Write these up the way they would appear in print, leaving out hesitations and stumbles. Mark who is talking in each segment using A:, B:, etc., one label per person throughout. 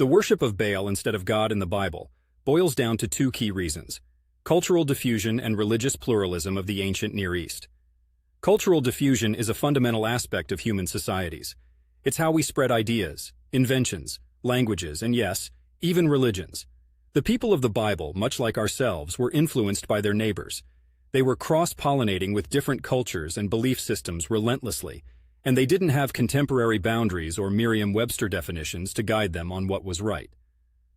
A: The worship of Baal instead of God in the Bible boils down to two key reasons: cultural diffusion and religious pluralism of the ancient Near East. Cultural diffusion is a fundamental aspect of human societies. It's how we spread ideas, inventions, languages, and yes, even religions. The people of the Bible, much like ourselves, were influenced by their neighbors. They were cross-pollinating with different cultures and belief systems relentlessly, and they didn't have contemporary boundaries or Merriam-Webster definitions to guide them on what was right.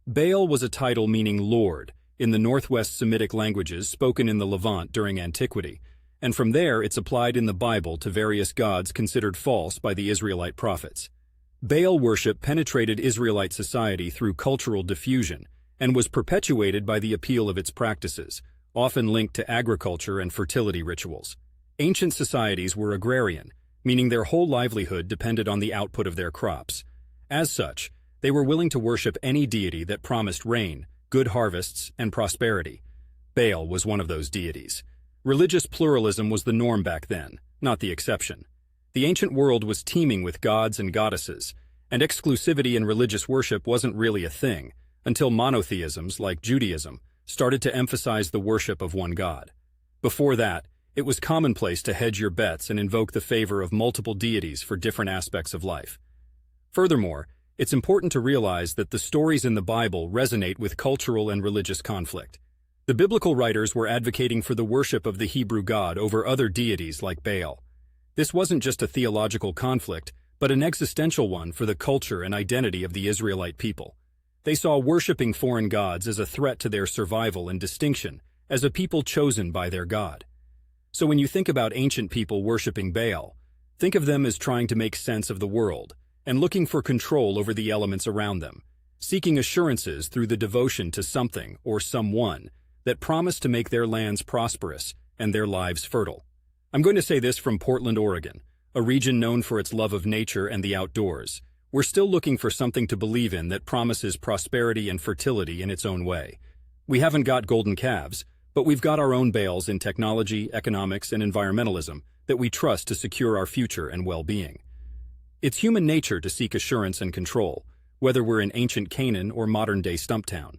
A: Baal was a title meaning Lord in the Northwest Semitic languages spoken in the Levant during antiquity, and from there it's applied in the Bible to various gods considered false by the Israelite prophets. Baal worship penetrated Israelite society through cultural diffusion and was perpetuated by the appeal of its practices, often linked to agriculture and fertility rituals. Ancient societies were agrarian, meaning their whole livelihood depended on the output of their crops. As such, they were willing to worship any deity that promised rain, good harvests, and prosperity. Baal was one of those deities. Religious pluralism was the norm back then, not the exception. The ancient world was teeming with gods and goddesses, and exclusivity in religious worship wasn't really a thing until monotheisms like Judaism started to emphasize the worship of one god. Before that, it was commonplace to hedge your bets and invoke the favor of multiple deities for different aspects of life. Furthermore, it's important to realize that the stories in the Bible resonate with cultural and religious conflict. The biblical writers were advocating for the worship of the Hebrew God over other deities like Baal. This wasn't just a theological conflict, but an existential one for the culture and identity of the Israelite people. They saw worshiping foreign gods as a threat to their survival and distinction as a people chosen by their God. So when you think about ancient people worshiping Baal, think of them as trying to make sense of the world and looking for control over the elements around them, seeking assurances through the devotion to something or someone that promised to make their lands prosperous and their lives fertile. I'm going to say this from Portland, Oregon, a region known for its love of nature and the outdoors. We're still looking for something to believe in that promises prosperity and fertility in its own way. We haven't got golden calves, but we've got our own Baals in technology, economics, and environmentalism that we trust to secure our future and well-being. It's human nature to seek assurance and control, whether we're in ancient Canaan or modern-day Stumptown.